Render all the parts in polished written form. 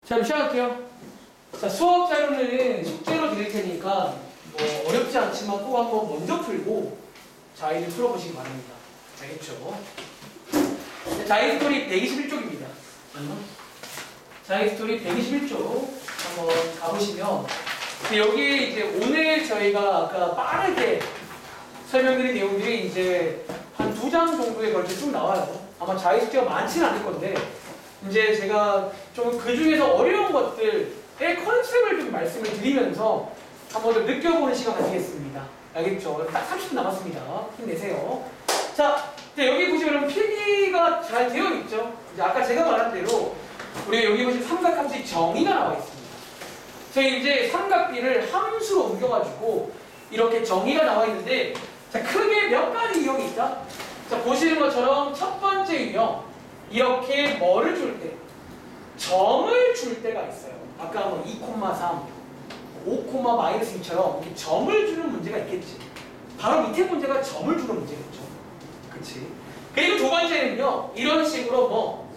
자, 시작할게요. 자, 수업 자료는 숙제로 드릴 테니까 뭐 어렵지 않지만 꼭 한번 먼저 풀고 자의를 풀어보시기 바랍니다. 알겠죠? 자의 스토리 121쪽입니다. 자의 스토리 121쪽 한번 가보시면 여기에 이제 오늘 저희가 아까 빠르게 설명드린 내용들이 이제 한 2장 정도에 걸쳐 쭉 나와요. 아마 자의 숙제가 많지는 않을 건데 이제 제가 좀 그 중에서 어려운 것들의 컨셉을 좀 말씀을 드리면서 한번 좀 느껴보는 시간 가지겠습니다. 알겠죠? 딱 30분 남았습니다. 힘내세요. 자, 여기 보시면 필기가 잘 되어 있죠? 이제 아까 제가 말한 대로 우리 여기 보시면 삼각함수의 정의가 나와 있습니다. 저희 이제 삼각비를 함수로 옮겨가지고 이렇게 정의가 나와 있는데 자, 크게 몇 가지 유형이 있다? 자, 보시는 것처럼 첫 번째 유형 이렇게 뭐를 줄 때? 점을 줄 때가 있어요. 아까 뭐 2,3, 5,-2처럼 이렇게 점을 주는 문제가 있겠지. 바로 밑에 문제가 점을 주는 문제겠죠. 그치? 그리고 두 번째는요, 이런 식으로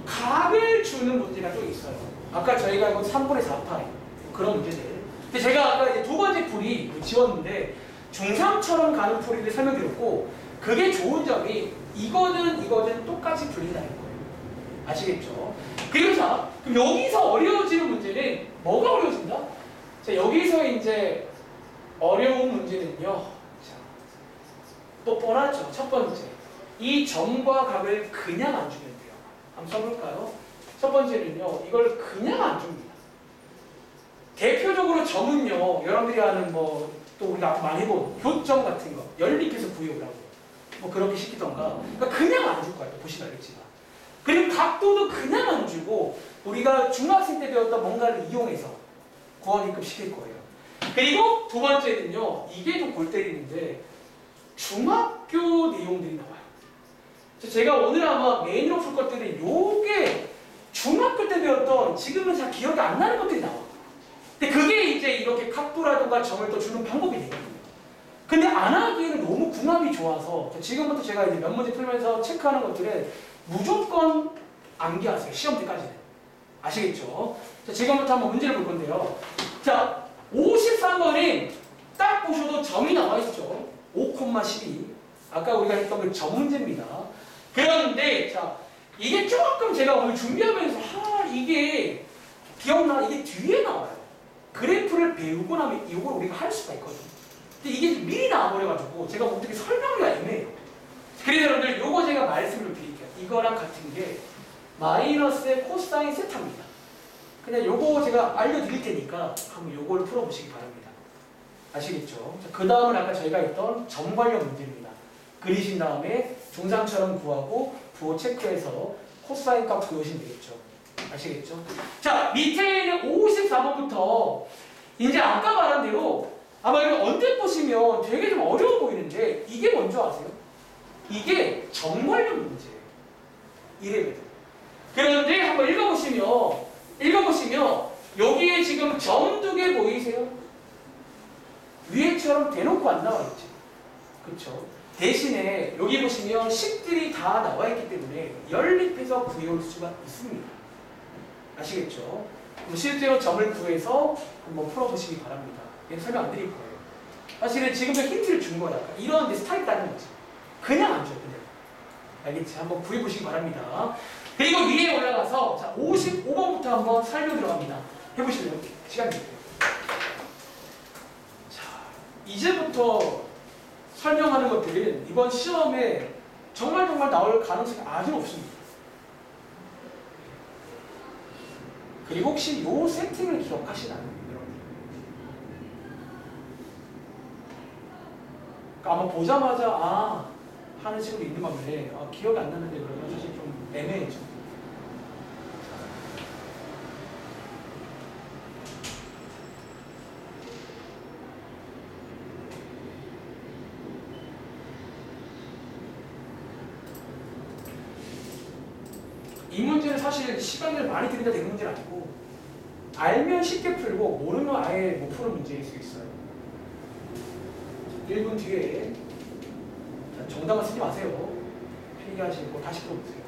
각을 주는 문제가 좀 있어요. 아까 저희가 이거 3분의 4파이 그런 문제들. 근데 제가 아까 이제 두 번째 풀이 지웠는데 중3처럼 가는 풀이를 설명드렸고 그게 좋은 점이 이거든 똑같이 풀린다는 거예요. 아시겠죠? 그리고 자, 그럼 여기서 어려워지는 문제는 뭐가 어려워진다? 자, 여기서 이제 어려운 문제는요. 자, 또 뻔하죠. 첫 번째. 이 점과 각을 그냥 안 주면 돼요. 한번 써볼까요? 첫 번째는요. 이걸 그냥 안 줍니다. 대표적으로 점은요. 여러분들이 아는 또 우리가 많이 본 교점 같은 거. 연립해서 구역을 하고. 그렇게 시키던가. 그냥 안 줄 거예요. 보시면 알겠지만. 그리고 각도도 그냥 안 주고 우리가 중학생 때 배웠던 뭔가를 이용해서 고학년급 시킬 거예요. 그리고 두 번째는요. 이게 좀 골 때리는데 중학교 내용들이 나와요. 제가 오늘 아마 메인으로 풀 것들은 요게 중학교 때 배웠던 지금은 잘 기억이 안 나는 것들이 나와요. 근데 그게 이제 이렇게 각도라든가 점을 또 주는 방법이 되거든요. 근데 안 하기에는 너무 궁합이 좋아서 지금부터 제가 이제 몇 문제 풀면서 체크하는 것들은 무조건 암기하세요. 시험 때까지는. 아시겠죠? 자, 지금부터 한번 문제를 볼 건데요. 자, 53번에 딱 보셔도 점이 나와 있죠. 5,12. 아까 우리가 했던 그 점 문제입니다. 그런데 자, 이게 조금 제가 오늘 준비하면서 이게 기억나? 이게 뒤에 나와요. 그래프를 배우고 나면 이걸 우리가 할 수가 있거든요. 근데 이게 미리 나와버려가지고 제가 어떻게 설명하기가 애매해요. 그래서 여러분들 요거 제가 말씀을 드릴게요. 이거랑 같은 게 마이너스의 코사인 세타입니다. 그냥 요거 제가 알려드릴 테니까 한번 요걸 풀어보시기 바랍니다. 아시겠죠? 그 다음은 아까 저희가 했던 점 관련 문제입니다. 그리신 다음에 중상처럼 구하고 부호 체크해서 코사인 값 구하시면 되겠죠. 아시겠죠? 자, 밑에 있는 54번부터 이제 아까 말한 대로 아마 이거 언뜻 보시면 되게 좀 어려워 보이는데 이게 뭔지 아세요? 이게 점 관련 문제예요. 이래거든. 그런데 한번 읽어보시면 여기에 지금 점 2개 보이세요? 위에처럼 대놓고 안 나와 있죠. 그쵸? 대신에 여기 보시면 식들이 다 나와 있기 때문에 연립해서 구해올 수가 있습니다. 아시겠죠? 실제로 점을 구해서 한번 풀어보시기 바랍니다. 얘는 설명 안 드릴 거예요. 사실은 지금도 힌트를 준 거야. 이런 스타일 따는 거지. 그냥 안 줘요. 그냥. 알겠지? 한번 구해보시기 바랍니다. 그리고 위에 올라가서 자 55번부터 한번 설명 들어갑니다. 해보실래요? 시간 드릴게요. 자, 이제부터 설명하는 것들은 이번 시험에 정말 나올 가능성이 아주 높습니다. 그리고 혹시 요 세팅을 기억하시나요? 아마 보자마자 하는 식으로 있는 건데 기억이 안 나는데 그러면 사실 좀 애매해져. 이 문제는 사실 시간을 많이 들인다 되는 문제는 아니고 알면 쉽게 풀고 모르면 아예 못 푸는 문제일 수 있어요. 1분 뒤에 정답만 쓰지 마세요. 필기하시고 다시 풀어보세요.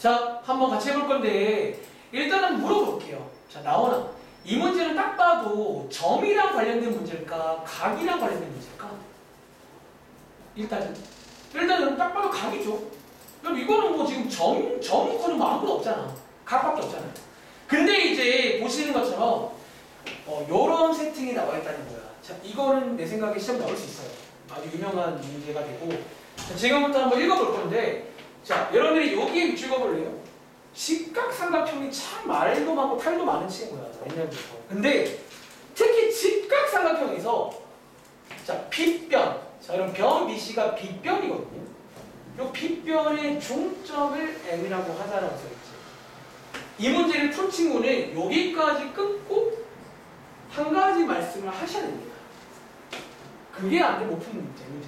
자, 한번 같이 해볼 건데 일단은 물어볼게요. 자, 나오나? 이 문제는 딱 봐도 점이랑 관련된 문제일까? 각이랑 관련된 문제일까? 일단은 딱 봐도 각이죠. 그럼 이거는 뭐 지금 점은 뭐 아무것도 없잖아. 각밖에 없잖아요. 근데 이제 보시는 것처럼 요런 세팅이 나와 있다는 거야. 자, 이거는 내 생각에 시험 나올 수 있어요. 아주 유명한 문제가 되고. 자, 지금부터 한번 읽어볼 건데, 자, 여러분들이 여기에 위치 읽어볼래요? 직각삼각형이 참 말도 많고 탈도 많은 친구야, 옛날부터. 근데 특히 직각삼각형에서 자, 빗변. 자, 그럼 변 BC가 빗변이거든요. 이 빗변의 중점을 M이라고 하자라고 써있지. 이 문제를 풀 친구는 여기까지 끊고 한 가지 말씀을 하셔야 됩니다. 그게 안 되면 못 푸는 문제는.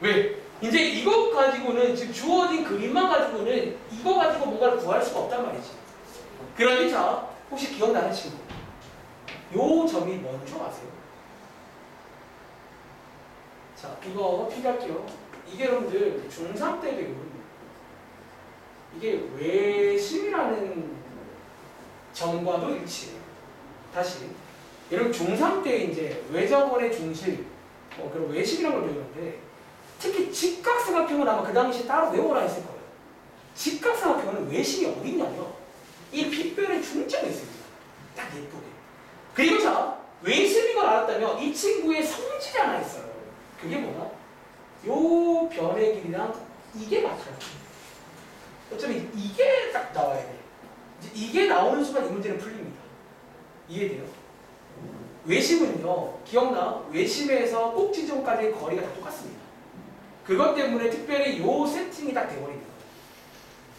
왜? 이제 이것 가지고는 지금 주어진 그림만 가지고는 이거 가지고 뭔가를 구할 수가 없단 말이지. 그러니 자, 혹시 기억나는 친구? 요 점이 뭔지 아세요? 자, 이거 필기할게요. 이게 여러분들 중3 때 배운 이게 외심이라는 점과도 일치해요. 다시 여러분 중3 때 이제 외접원의 중심 그리고 외심이라는 걸 배우는데 특히 직각삼각형은 아마 그 당시에 따로 외워라 했을 거예요. 직각삼각형은 외심이 어디 있냐면 이 빗변의 중점에 있습니다. 딱 예쁘게. 그리고 자, 외심인 걸 알았다면 이 친구의 성질이 하나 있어요. 그게 뭐다? 요 변의 길이랑 이게 맞춰요. 어차피 이게 딱 나와야 돼. 이제 이게 나오는 순간 이 문제는 풀립니다. 이해돼요? 외심은요, 기억나? 외심에서 꼭지점까지의 거리가 다 똑같습니다. 그것 때문에 특별히 요 세팅이 딱 돼버리는 거예요.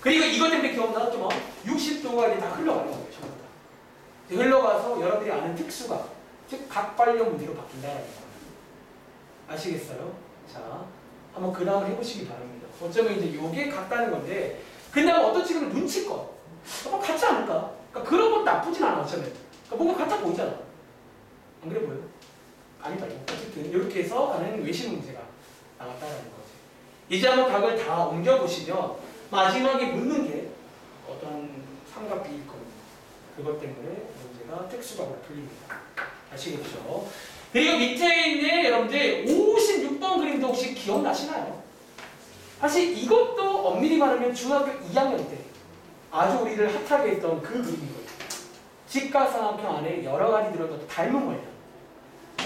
그리고 이것 때문에 기억나? 좀 60도가 이제 다 흘러가는 거예요. 전부 다. 흘러가서 여러분들이 아는 특수각, 즉 각발령 문제로 바뀐다는 거예요. 아시겠어요? 자, 한번 그 다음을 해보시기 바랍니다. 어쩌면 이제 요게 같다는 건데, 근데 어떤 친구는 눈치껏 같지 않을까? 그러니까 그런 건 나쁘진 않아, 어쩌면. 그러니까 뭔가 같아 보이잖아. 안 그래 보여요? 아니다. 어쨌든 이렇게 해서 가는 외심 문제가 나왔다는 거지. 이제 한번 각을 다 옮겨보시면 마지막에 묻는 게 어떤 삼각비일 겁니다. 그것 때문에 문제가 특수각으로 풀립니다. 아시겠죠? 그리고 밑에 있는 여러분들 56번 그림도 혹시 기억나시나요? 사실 이것도 엄밀히 말하면 중학교 2학년 때 아주 우리를 핫하게 했던 그 그림이거든요. 직각삼각형 안에 여러 가지 들어있던 닮은 관련.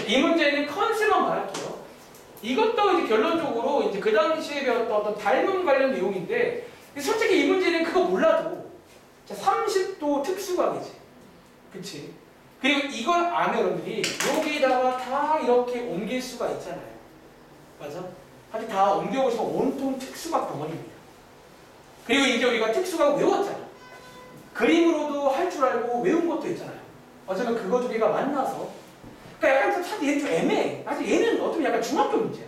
이 문제는 컨셉만 말할게요. 이것도 이제 결론적으로 이제 그 당시에 배웠던 어떤 닮은 관련 내용인데, 솔직히 이 문제는 그거 몰라도 30도 특수각이지. 그치? 그리고 이걸 아면 여러분들이 여기에다가 다 이렇게 옮길 수가 있잖아요. 맞아? 사실 다 옮겨보시면 온통 특수각 덩어리입니다. 그리고 이제 우리가 특수각을 외웠잖아. 그림으로도 할 줄 알고 외운 것도 있잖아요. 어쩌면 그거 두 개가 만나서 그러니까 약간 사실 얘는 좀 애매해. 사실 얘는 어쩌면 약간 중학교 문제야.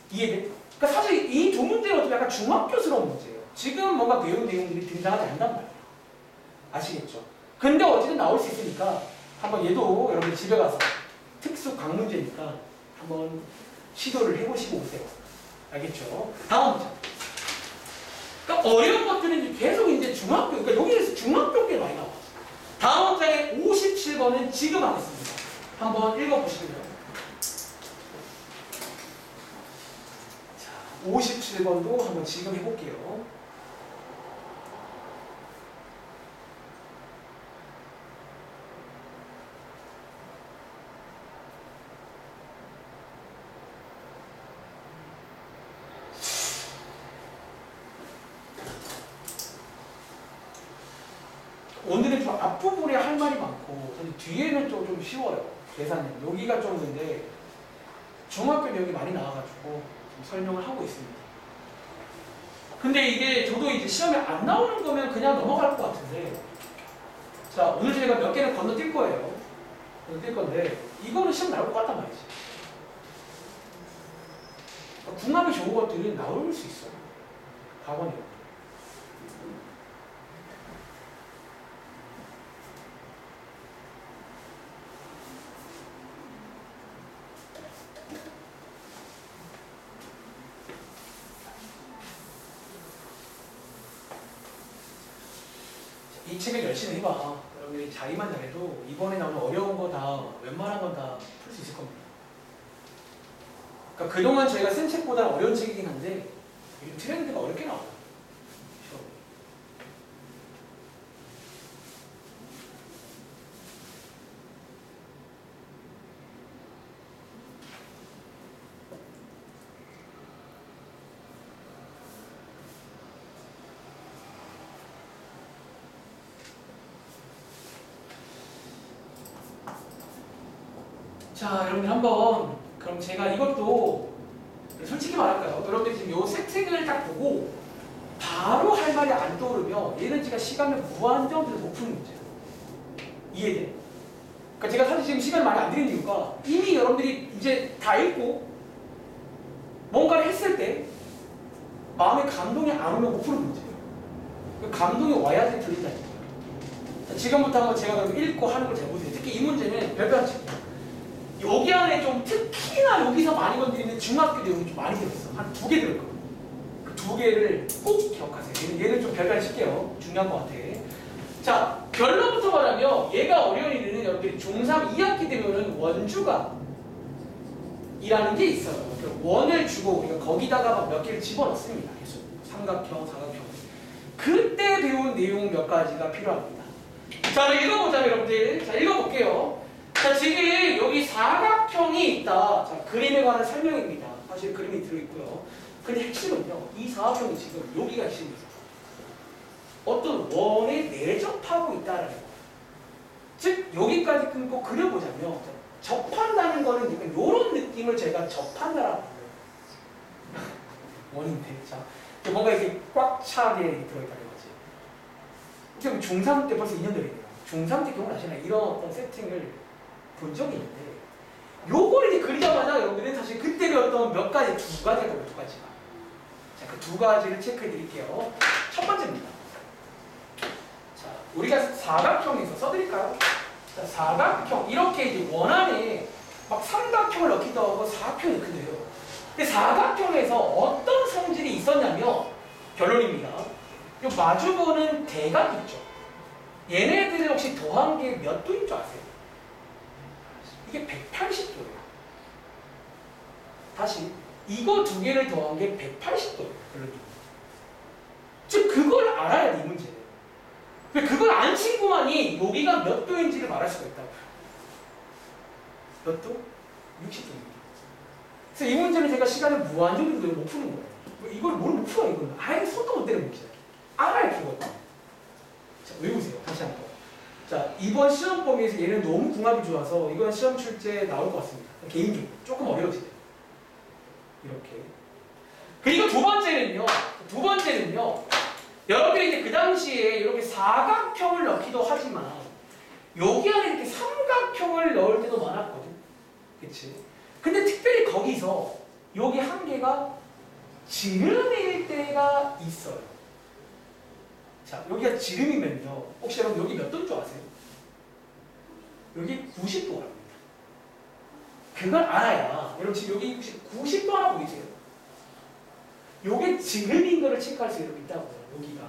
이해돼? 그러니까 사실 이 두 문제는 어쩌면 약간 중학교스러운 문제예요. 지금 뭔가 배운 내용들이 등장하지 않는단 말이에요. 아시겠죠? 근데 어쨌든 나올 수 있으니까 한번 얘도 여러분 집에 가서 특수 각 문제니까 한번 시도를 해보시고 오세요. 알겠죠? 다음 문제. 그러니까 어려운 것들은 계속 이제 중학교, 그러니까 여기에서 중학교 게 많이 나와. 다음 장의 57번은 지금 하겠습니다. 한번 읽어보시고요. 자, 57번도 한번 지금 해볼게요. 오늘은 좀 앞부분에 할 말이 많고 뒤에는 좀 쉬워요. 계산은 여기가 좀 근데 중학교 내용이 많이 나와가지고 좀 설명을 하고 있습니다. 근데 이게 저도 이제 시험에 안 나오는 거면 그냥 넘어갈 것 같은데, 자, 오늘 저희가 몇 개는 건너뛸 거예요. 건너뛸 건데 이거는 시험 나올 것 같단 말이지. 궁합이 좋은 것들은 나올 수 있어요. 과거네요. 이 책을 열심히 해봐. 여러분들이 자기만 잘해도 이번에 나오는 어려운 거 다 웬만한 건 다 풀 수 있을 겁니다. 그러니까 그동안 저희가 쓴 책보다 어려운 책이긴 한데 요즘 트렌드가 어렵게 나와요. 자, 여러분들 한번 그럼 제가 이것도 솔직히 말할까요? 여러분들이 지금 요 세팅을 딱 보고 바로 할 말이 안 떠오르면 얘는 제가 시간을 무한정으로 못 푸는 문제예요. 이해돼? 그러니까 제가 사실 지금 시간을 많이 안 드리는 이유가 이미 여러분들이 이제 다 읽고 뭔가를 했을 때 마음에 감동이 안 오면 못 푸는 문제예요. 그 감동이 와야지 들린다니까요. 자, 지금부터 한번 제가 그럼 읽고 하는 걸 제가 보세요. 특히 이 문제는 별별 책이에요. 여기 안에 좀 특히나 여기서 많이 건드리는 중학교 내용이 좀 많이 들어있어. 한 2개 들어있거든요. 그 2개를 꼭 기억하세요. 얘는 좀 별별 칠게요. 중요한 것 같아. 자, 결론부터 말하면 얘가 어려운 일은 여러분들이 중3 2학기 되면은 원주가 이라는 게 있어요. 원을 주고 우리가 거기다가 몇 개를 집어넣습니다. 계속 삼각형, 사각형. 그때 배운 내용 몇 가지가 필요합니다. 자, 읽어보자면 여러분들. 자, 읽어볼게요. 자, 지금 여기 사각형이 있다. 자, 그림에 관한 설명입니다. 사실 그림이 들어있고요. 근데 핵심은요, 이 사각형이 지금 여기가 핵심이죠. 어떤 원에 내접하고 있다라는 거. 즉, 여기까지 끊고 그려보자면, 접한다는 거는 약간 이런 느낌을 제가 접한다라고 해요. 원인데, 자, 뭔가 이렇게 꽉 차게 들어있다는 거지. 지금 중3 때 벌써 2년 전이네요. 중3 때 기억나시나요? 이런 어떤 세팅을 본 적이 있는데, 요걸 이제 그리자마자 여러분들은 사실 그때 배웠던 몇 가지, 2가지가 있다고 2가지가. 자, 그 2가지를 체크해 드릴게요. 첫 번째입니다. 자, 우리가 사각형에서 써드릴까요? 자, 사각형. 이렇게 이제 원 안에 막 삼각형을 넣기도 하고 사각형이 넣기도 해요. 근데 사각형에서 어떤 성질이 있었냐면, 결론입니다. 요 마주보는 대각 있죠? 얘네들을 혹시 더한 게 몇 도인 줄 아세요? 이게 180도예요. 다시 이거 2개를 더한 게 180도예요. 즉 그걸 알아야 돼, 이 문제는. 그걸 안 친구만이 여기가 몇 도인지를 말할 수가 있다고. 몇 도? 60도입니다. 그래서 이 문제는 제가 시간을 무한정으로 못 푸는 거예요. 이걸 뭘 못 풀어, 이거는. 아예 손도 못 대는 문제예요. 알아야 풀거든요. 자, 외우세요. 다시 한 번. 자, 이번 시험 범위에서 얘는 너무 궁합이 좋아서 이건 시험 출제 나올 것 같습니다. 개인적으로 조금 어려워지네요. 이렇게. 그리고 두 번째는요. 여러분들이 이제 그 당시에 이렇게 사각형을 넣기도 하지만 여기 안에 이렇게 삼각형을 넣을 때도 많았거든. 그치? 근데 특별히 거기서 여기 한 개가 지름일 때가 있어요. 자, 여기가 지름이면요. 혹시 여러분 여기 몇 도인 줄 아세요? 여기 90도랍니다. 그걸 알아야, 여러분 지금 여기 혹시 90도 하나 보이세요? 요게 지름인 거를 체크할 수 있다고요. 여기가.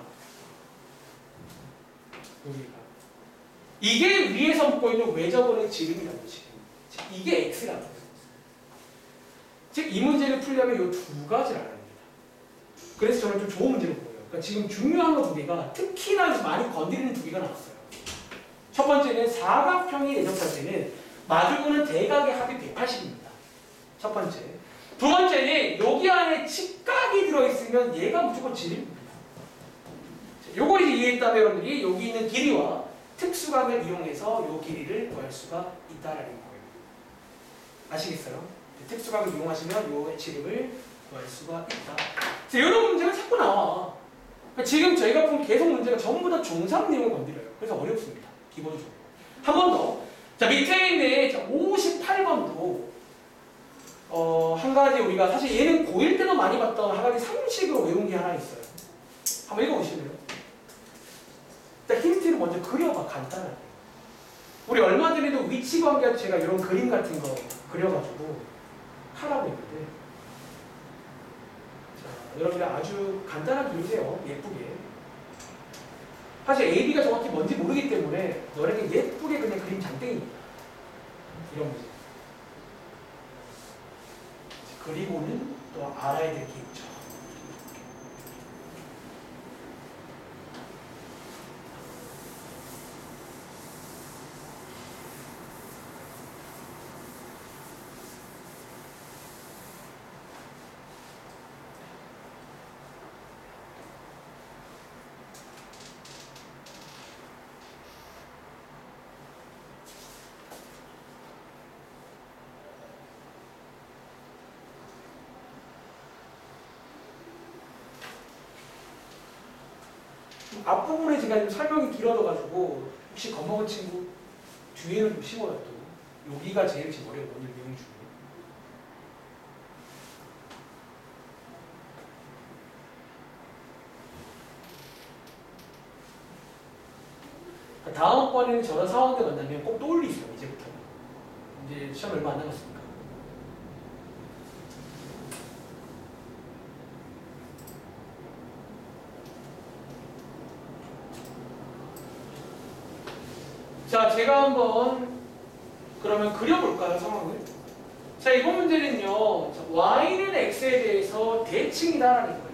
이게 위에서 묶고 있는 외접원의 지름이라고 지금. 이게 x라는 거예요. 즉, 이 문제를 풀려면 이 2가지를 알아야 합니다. 그래서 저는 좀 좋은 문제를 보여요. 그러니까 지금 중요한 거 2개가 특히나 많이 건드리는 2개가 나왔어요. 첫 번째는 사각형이 내접할 때는 마주보는 대각의 합이 180입니다. 첫 번째. 두 번째는 여기 안에 직각이 들어있으면 얘가 무조건 지름입니다. 요걸 이제 이해했다면 여러분들이 여기 있는 길이와 특수각을 이용해서 요 길이를 구할 수가 있다라는 거예요. 아시겠어요? 특수각을 이용하시면 요 지름을 구할 수가 있다. 자, 이런 문제가 자꾸 나와. 그러니까 지금 저희가 본 계속 문제가 전부 다 중3 내용을 건드려요. 그래서 어렵습니다. 기본적으로. 한 번 더. 자, 밑에 있는 58번도 한 가지 우리가 사실 얘는 고1 때도 많이 봤던 한 가지 상식으로 외운 게 하나 있어요. 한번 읽어보실래요? 일단 힌트를 먼저 그려봐, 간단하게. 우리 얼마 전에도 위치 관계로 제가 이런 그림 같은 거 그려가지고 하라고 했는데, 자, 여러분들 아주 간단하게 그리세요. 예쁘게. 사실 AB가 정확히 뭔지 모르기 때문에 너에게 예쁘게 그냥 그림 장땡입니다. 이런 문제. 그리고는 또 알아야 될 게 있죠. 앞부분에 제가 지금 설명이 길어져가지고 혹시 겁먹은 친구 뒤에는 좀 심어요. 또 여기가 제일 지금 어려워요. 오늘 내용 중에. 다음번에는 저런 상황들 만나면 꼭 떠올리세요. 이제부터. 이제 시험 얼마 안 남았으니까. 자, 제가 한번 그러면 그려볼까요, 상황을? 자, 이번 문제는요, y는 x에 대해서 대칭이다라는 거예요.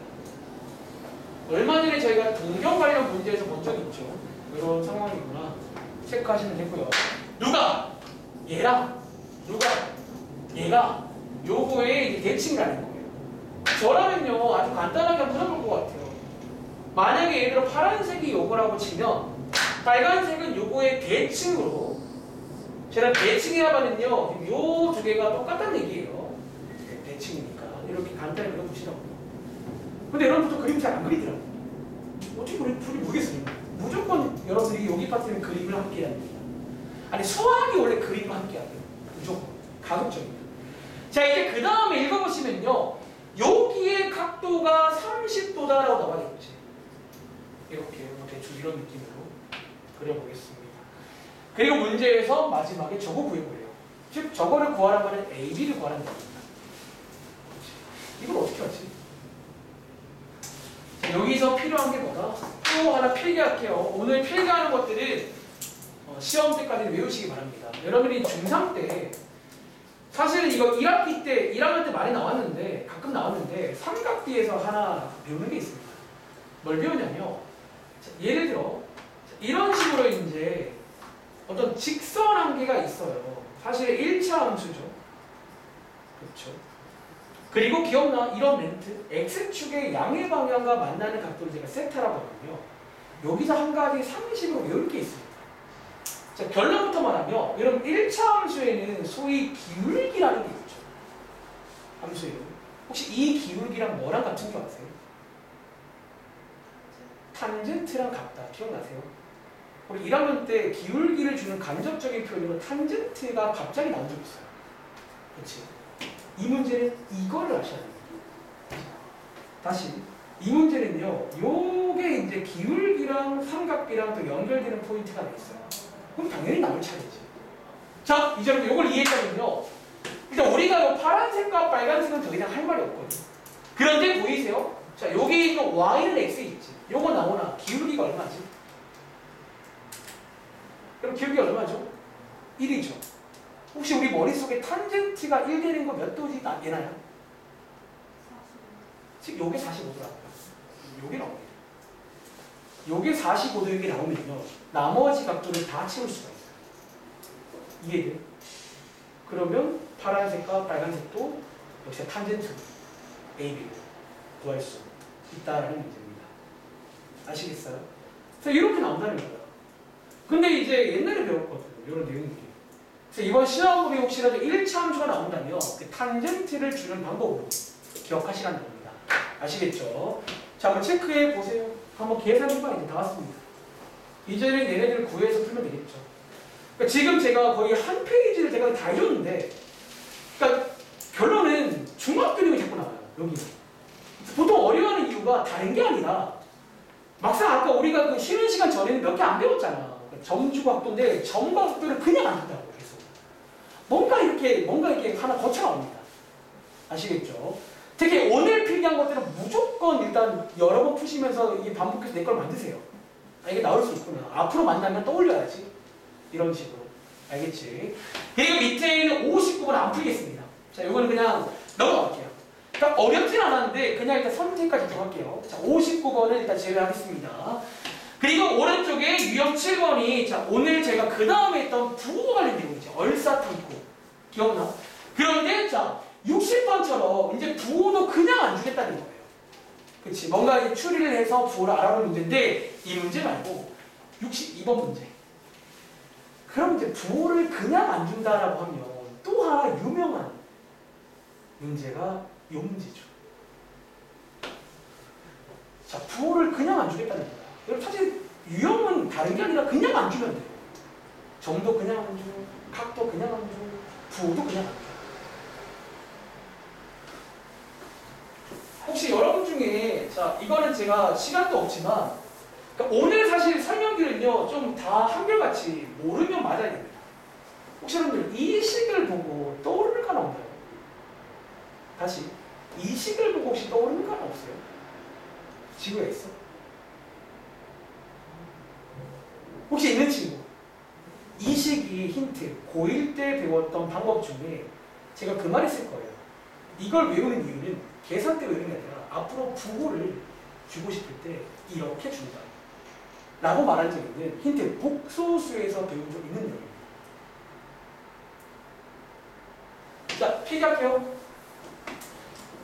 얼마 전에 저희가 동경 관련 문제에서 본 적이 있죠. 이런 상황이구나. 체크하시면 되고요. 누가? 얘랑 누가? 얘가 요거의 이제 대칭이라는 거예요. 저라면요, 아주 간단하게 한번 해볼 것 같아요. 만약에 예를 들어 파란색이 요거라고 치면 빨간색은 요거의 대칭으로 제가 대칭이라면요 요 두 개가 똑같다는 얘기예요. 대칭이니까 이렇게 간단히 그려보시라고요. 근데 여러분도 그림 잘 안 그리더라고요. 어떻게 모르겠어요. 무조건 여러분들이 여기 파트는 그림을 함께 해야 됩니다. 아니 수학이 원래 그림을 함께 하고요. 무조건 가급적입니다. 자 이제 그 다음에 읽어보시면요 여기의 각도가 30도다라고 나와있지. 이렇게 대충 이런 느낌으로 그려보겠습니다. 그리고 문제에서 마지막에 저거 구해보래요. 즉 저거를 구하라면 AB를 구하라는 겁니다. 이걸 어떻게 하지? 자, 여기서 필요한 게 뭐다? 또 하나 필기할게요. 오늘 필기하는 것들은 시험 때까지 외우시기 바랍니다. 여러분이 중3 때 사실은 이거 1학기 때 1학년 때 많이 나왔는데 가끔 나왔는데 삼각비에서 하나 배우는 게 있습니다. 뭘 배우냐면요. 자, 예를 들어 이런 식으로 이제 어떤 직선 한계가 있어요. 사실 1차 함수죠. 그렇죠. 그리고 기억나? 이런 멘트. X축의 양의 방향과 만나는 각도를 제가 세타라고 하거든요. 여기서 한 가지 상식으로 외울 게 있습니다. 자, 결론부터 말하면 여러분 1차 함수에는 소위 기울기라는 게 있죠. 함수에. 혹시 이 기울기랑 뭐랑 같은 줄 아세요? 탄젠트랑 같다. 기억나세요? 우리 1학년 때 기울기를 주는 간접적인 표현으로 탄젠트가 갑자기 나온 적이 있어요. 그렇지? 이 문제는 이거를 아셔야 됩니다. 다시 이 문제는요. 요게 이제 기울기랑 삼각비랑 또 연결되는 포인트가 있어요. 그럼 당연히 나올 차례지. 자, 이제 요걸 이해했다면요. 일단 우리가 요 파란색과 빨간색은 더 이상 할 말이 없거든요. 그런데 보이세요? 자, 여기 또 y는 x에 있지. 요거 나오나 기울기가 얼마지? 그럼 기울기 얼마죠? 1이죠. 혹시 우리 머릿속에 탄젠트가 1 되는 거 몇 도지 얘나요? 즉 요게 45도라고요. 요게 나옵니다. 요게 45도 이게 나오면요. 나머지 각도를 다 채울 수가 있어요. 이해돼? 그러면 파란색과 빨간색도 역시 탄젠트 AB를 구할 수 있다라는 문제입니다. 아시겠어요? 그래서 이렇게 나온다는 거예요. 근데 이제 옛날에 배웠거든요. 이런 내용들이. 그래서 이번 시험에 혹시라도 1차 함수가 나온다면 그 탄젠트를 주는 방법으로 기억하시라는 겁니다. 아시겠죠? 자, 한번 체크해 보세요. 한번 계산해봐. 이제 다 왔습니다. 이제는 얘네들을 구해서 풀면 되겠죠. 그러니까 지금 제가 거의 한 페이지를 제가 다 해줬는데, 그러니까 결론은 중학교 내용이 자꾸 나와요. 여기. 보통 어려워하는 이유가 다른 게 아니라 막상 아까 우리가 그 쉬는 시간 전에는 몇 개 안 배웠잖아. 점주각도인데 점각도를 그냥 안 한다고 계속. 뭔가 이렇게 하나 거쳐 나옵니다. 아시겠죠? 특히 오늘 필기한 것들은 무조건 일단 여러 번 푸시면서 이게 반복해서 내 걸 만드세요. 아, 이게 나올 수 있구나. 앞으로 만나면 떠올려야지. 이런 식으로. 알겠지? 그리고 밑에 있는 59번 안 풀겠습니다. 자, 이거는 그냥 넘어갈게요. 그러니까 어렵진 않았는데 그냥 일단 선택까지 들어갈게요. 자, 59번은 일단 제외하겠습니다. 그리고 오른쪽에 유형 7번이 자, 오늘 제가 그 다음에 했던 부호 관련 내용이죠. 얼사탐구. 기억나? 그런데 자, 60번처럼 이제 부호도 그냥 안 주겠다는 거예요. 그치? 뭔가 이제 추리를 해서 부호를 알아보는 문제인데 이 문제 말고 62번 문제. 그럼 이제 부호를 그냥 안 준다라고 하면 또 하나 유명한 문제가 이 문제죠. 자, 부호를 그냥 안 주겠다는 거야. 여러분 사실 유형은 다른 게 아니라 그냥 안 주면 돼요. 점도 그냥 안 줘, 각도 그냥 안 줘, 부호도 그냥 안 줘. 혹시 여러분 중에 자, 이거는 제가 시간도 없지만 그러니까 오늘 사실 설명들은요 좀 다 한결같이 모르면 맞아야 됩니다. 혹시 여러분들 이 식을 보고 떠오르는 건 없나요? 다시 이 식을 보고 혹시 떠오르는 건 없어요? 지구에 있어? 혹시 있는 친구? 이 식이 힌트 고1 때 배웠던 방법 중에 제가 그 말 했을 거예요. 이걸 외우는 이유는 계산 때 외우는 게 아니라 앞으로 부호를 주고 싶을 때 이렇게 준다 라고 말한 적 있는 힌트 복소수에서 배운 적 있는 내용입니다. 자, 필기할게요.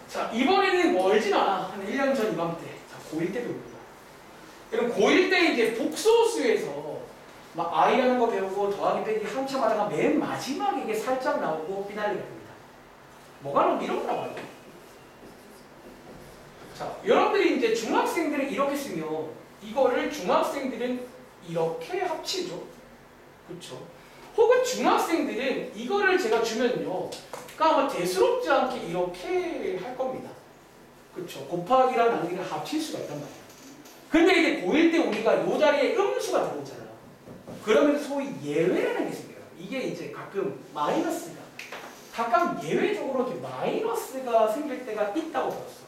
자, 이번에는 멀진 않아. 한 1년 전 이맘때. 자, 고1 때 배웁니다. 그럼 고1 때 이제 복소수에서 막 i라는 거 배우고 더하기 빼기 한참 하다가 맨 마지막에 이게 살짝 나오고 피날리가 됩니다. 뭐가 나오면 이런 거라고 하죠. 자, 여러분들이 이제 중학생들은 이렇게 쓰면 이거를 중학생들은 이렇게 합치죠. 그렇죠? 혹은 중학생들은 이거를 제가 주면요. 그러니까 아마 대수롭지 않게 이렇게 할 겁니다. 그렇죠? 곱하기랑 나누기를 합칠 수가 있단 말이에요. 근데 이제 고1 때 우리가 이 자리에 음수가 들어오잖아요. 그러면 소위 예외라는 게 생겨요. 이게 이제 가끔 마이너스가 가끔 예외적으로 이렇게 마이너스가 생길 때가 있다고 들었어.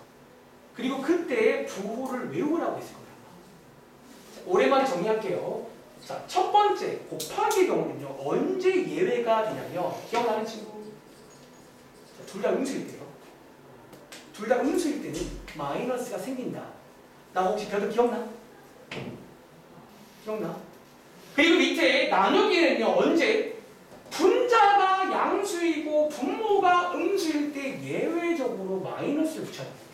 그리고 그때 부호를 외우라고 했을 겁니다. 자, 오랜만에 정리할게요. 자, 첫 번째 곱하기의 경우는요. 언제 예외가 되냐면 기억나는 친구? 둘 다 음수일 때요. 둘 다 음수일 때는 마이너스가 생긴다. 나 혹시 별도 기억나? 기억나? 그리고 밑에 나누기는요. 언제? 분자가 양수이고 분모가 음수일 때 예외적으로 마이너스를 붙여야 됩니다.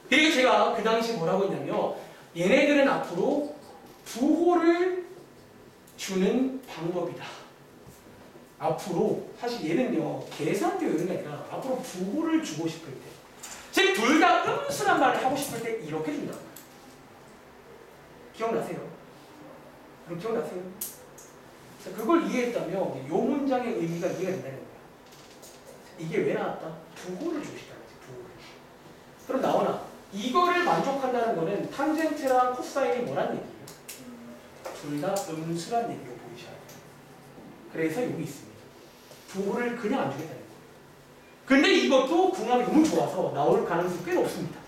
그리고 제가 그 당시 뭐라고 했냐면 얘네들은 앞으로 부호를 주는 방법이다. 앞으로 사실 얘는요 계산 때 외우는 게 아니라 앞으로 부호를 주고 싶을 때 즉 둘 다 음수란 말을 하고 싶을 때 이렇게 준다. 기억나세요? 그럼 기억나세요? 자, 그걸 이해했다면 이 문장의 의미가 이해가 된다는 거야. 이게 왜 나왔다? 부호를 주고 싶다는 거지. 부호를. 그럼 나오나? 이거를 만족한다는 거는 탄젠트랑 코사인이 뭐란 얘기예요? 둘 다 음수란 얘기로 보이셔야 돼요. 그래서 여기 있습니다. 부호를 그냥 안 주겠다는 거예요. 근데 이것도 궁합이 너무 좋아서 나올 가능성이 꽤 높습니다.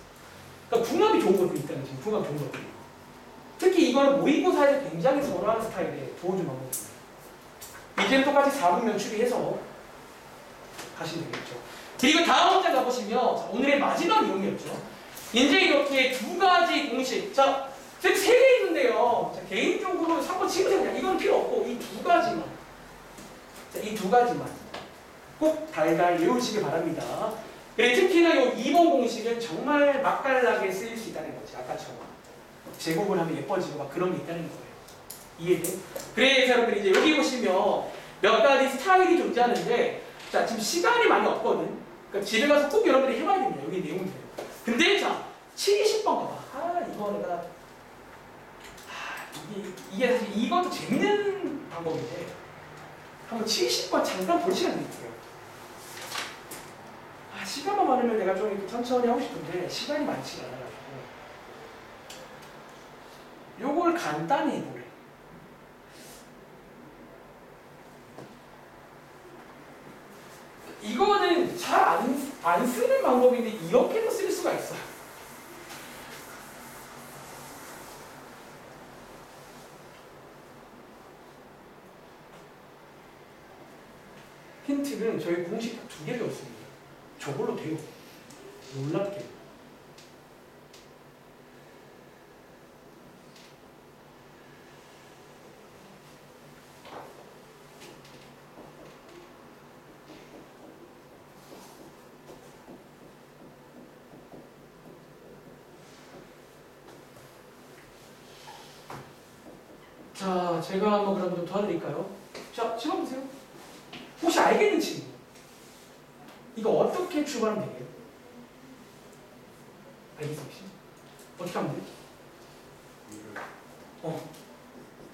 그러니까 궁합이 좋은 것도 있다는 거지. 궁합이 좋은 것도. 특히 이거는 모의고사에서 굉장히 선호하는 스타일의 부호 좀 방법입니다. 이제는 똑같이 4분면 추리해서 가시면 되겠죠. 그리고 다음 문제 가보시면 오늘의 마지막 내용이었죠. 이제 이렇게 두 가지 공식, 자, 즉 세 개 있는데요. 자, 개인적으로 3번 치면 그냥 이건 필요 없고 이 두 가지만, 자, 이 두 가지만 꼭 달달 외우시길 바랍니다. 그래 특히나 이 2번 공식은 정말 맛깔나게 쓰일 수 있다는 거지. 아까처럼 제곱을 하면 예뻐지고 막 그런 게 있다는 거예요. 이해돼? 그래서 여러분들 이제 여기 보시면 몇 가지 스타일이 존재하는데, 자 지금 시간이 많이 없거든. 그러니까 집에 가서 꼭 여러분들이 해봐야 됩니다. 여기 내용들. 근데 자 70번 가봐. 이거 내가 이게 사실 이것도 재밌는 방법인데 한번 70번 잠깐 볼 시간 드릴게요. 시간만 많으면 내가 좀 이렇게 천천히 하고 싶은데 시간이 많지 않아가지고 요걸 간단히 해보래. 이거는 잘 안 쓰는 방법인데 이렇게도 쓸 수가 있어요. 힌트는 저희 공식 딱 2개 배웠습니다. 저걸로 돼요. 놀랍게. 자, 제가 한번 그럼 좀 도와드릴까요? 자, 찍어보세요. 혹시 알겠는 친구? 이거 어떻게 출발하면 되게요? 알겠어, 혹시? 어떻게 하면 돼?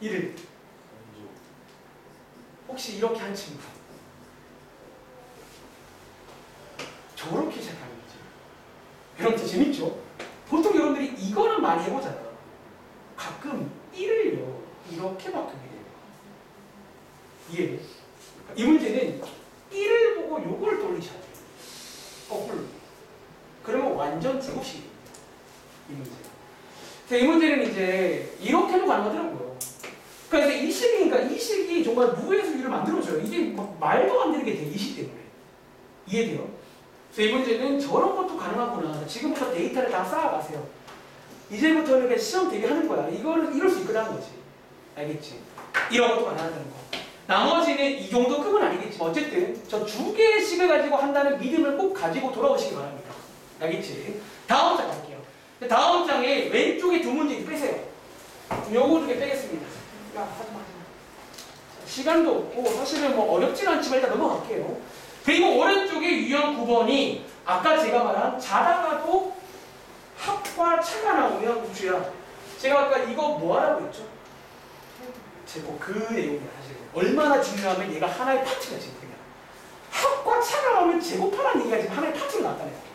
일을. 혹시 이렇게 한 친구? 저렇게 시작하는 거지. 여러분들 재밌죠? 보통 여러분들이 이거는 많이 해보잖아요. 가끔 일을요. 이렇게 바꾸게 돼요. 이해돼? 이 문제는 1을 보고 요걸 돌리셔야 돼요. 거꾸로. 그러면 완전 제곱식이에요. 이 문제가. 이 문제는 이제 이렇게도 가능하더라고요. 그래서 이 식이니까 이 식이 정말 무에서 유를 만들어줘요. 이게 막 말도 안 되는 게 돼. 이 식 때문에. 이해돼요? 그래서 이 문제는 저런 것도 가능하구나. 지금부터 데이터를 다 쌓아가세요. 이제부터는 그냥 시험 대비하는 거야. 이거를 이럴 수 있거라는 거지. 알겠지? 이런 것도 가능하다는 거. 나머지는 이 정도 급은 아니겠지만 어쨌든 저 2개씩을 가지고 한다는 믿음을 꼭 가지고 돌아오시기 바랍니다. 알겠지? 다음 장 갈게요. 다음 장에 왼쪽에 2문제 빼세요. 요거 2개 빼겠습니다. 야, 하지마. 시간도 없고 사실은 뭐 어렵진 않지만 일단 넘어갈게요. 그리고 오른쪽에 유형 9번이 아까 제가 말한 자다가도 합과 차가 나오면 우주야. 제가 아까 이거 뭐 하라고 했죠? 제곱 그 내용이야 사실. 얼마나 중요하면 얘가 하나의 파트가 지금 그냥. 합과 차가 나오면 제곱하라는 얘기가 지금 하나의 파트로 나왔다는 거예요.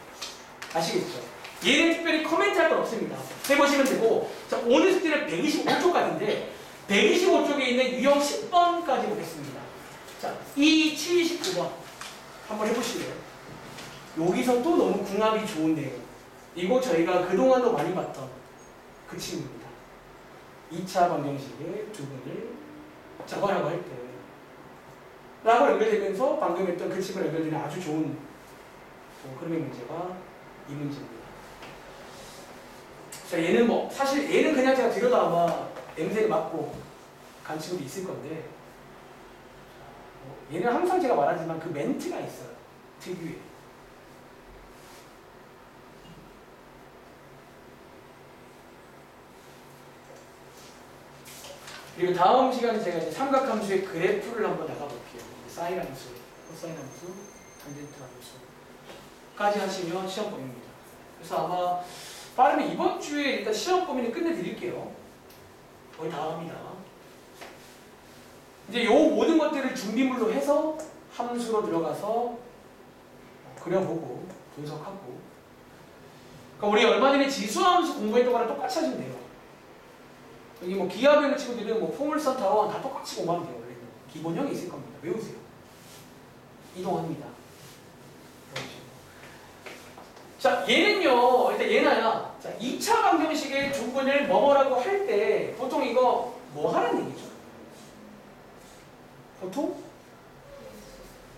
아시겠죠? 얘는 특별히 코멘트 할 건 없습니다. 해보시면 되고. 자, 오늘 숙제는 125쪽까지인데 125쪽에 있는 유형 10번까지 보겠습니다. 자, 79번 한번 해보실래요? 여기서 또 너무 궁합이 좋은 내용. 이거 저희가 그동안도 많이 봤던 그 친구입니다. 2차 방정식의 두분을 적어라고 할 때 라고 연결되면서 방금 했던 그 친구랑 연결되는 아주 좋은 그림의 문제가 이 문제입니다. 자, 얘는 뭐 사실 얘는 그냥 제가 들여도 아마 냄새를 맡고 간 친구도 있을 건데 얘는 항상 제가 말하지만 그 멘트가 있어요. 특유의. 그리고 다음 시간에 제가 이제 삼각함수의 그래프를 한번 나가볼게요. 사인 함수, 코사인 함수, 탄젠트 함수까지 하시면 시험 범위입니다. 그래서 아마 빠르면 이번 주에 일단 시험 범위는 끝내드릴게요. 거의 다 합니다. 이제 요 모든 것들을 준비물로 해서 함수로 들어가서 그려보고 분석하고. 그러니까 우리 얼마 전에 지수함수 공부했던 거랑 똑같이 하시면 돼요. 여기 뭐 기하배우 친구들은 뭐 포물선 타워 다 똑같이 공부하면 돼요. 원래는 기본형이 있을 겁니다. 외우세요. 이동합니다. 자, 얘는요. 일단 얘나야. 자, 2차 방정식의 두분을 뭐뭐라고 할 때 보통 이거 뭐 하는 얘기죠? 보통?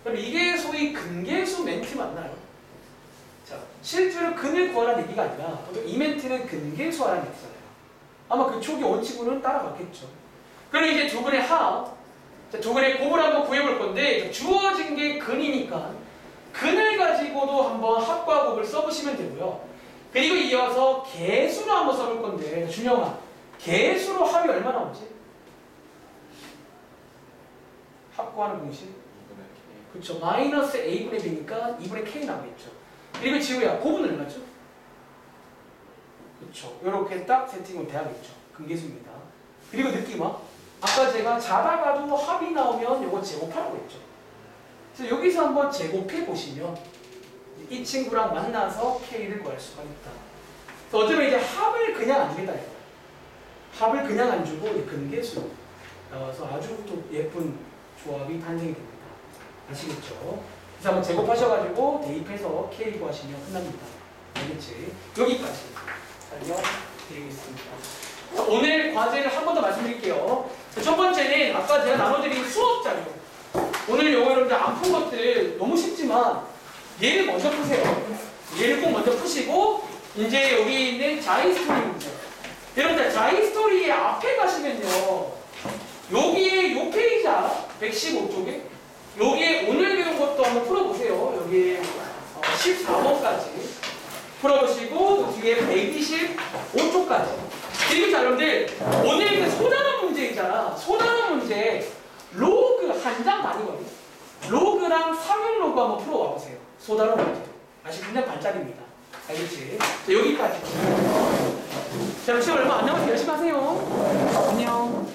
그럼 이게 소위 근계수 멘트 맞나요? 자, 실제로 근을 구하라는 얘기가 아니라 보통 이 멘트는 근계수하라는 멘트잖아요. 아마 그 초기 원칙으로는 따라갔겠죠. 그럼 이제 두분의 합, 두분의 곱을 한번 구해볼 건데 주어진 게 근이니까 근을 가지고도 한번 합과 곱을 써보시면 되고요. 그리고 이어서 개수로 한번 써볼 건데 준영아, 개수로 합이 얼마 나오지? 합구하는 공식? 그렇죠. 마이너스 a분의 b니까 2분의 k 나오겠죠. 그리고 지우야, 곱은 얼마죠? 그렇죠. 이렇게 딱 세팅을 돼야겠죠. 근계수입니다. 그리고 느낌아, 아까 제가 자다가도 합이 나오면 이거 제곱하라고 했죠. 그래서 여기서 한번 제곱해 보시면 이 친구랑 만나서 k를 구할 수가 있다. 그래서 어쩌면 이제 합을 그냥 안 주겠다. 합을 그냥 안 주고 근계수 나와서 아주 또 예쁜 조합이 탄생이 됩니다. 아시겠죠? 그래서 한번 제곱하셔가지고 대입해서 k 구하시면 끝납니다. 알겠지? 여기까지 설명드리겠습니다. 오늘 과제를 한 번 더 말씀드릴게요. 첫 번째는 아까 제가 나눠드린 수업 자료. 오늘 요거 여러분들 안 푼 것들 너무 쉽지만 얘를 먼저 푸세요. 얘를 꼭 먼저 푸시고 이제 여기 있는 자이스토리 문제. 여러분들 자이스토리의 앞에 가시면요. 여기에 요 페이지 알아? 115쪽에 여기에 오늘 배운 것도 한번 풀어보세요. 여기 14번까지 풀어보시고 그 뒤에 125쪽까지. 그리고 자 여러분들 오늘 그 소단원 문제 있잖아. 소단원 문제 로그 한 장 단위거든요. 로그랑 상용 로그 한번 풀어와 보세요. 소단원 문제. 아직 그냥 반짝입니다. 알겠지? 자, 여기까지. 자, 시험 얼마 안 남았으니까 열심히 하세요. 안녕.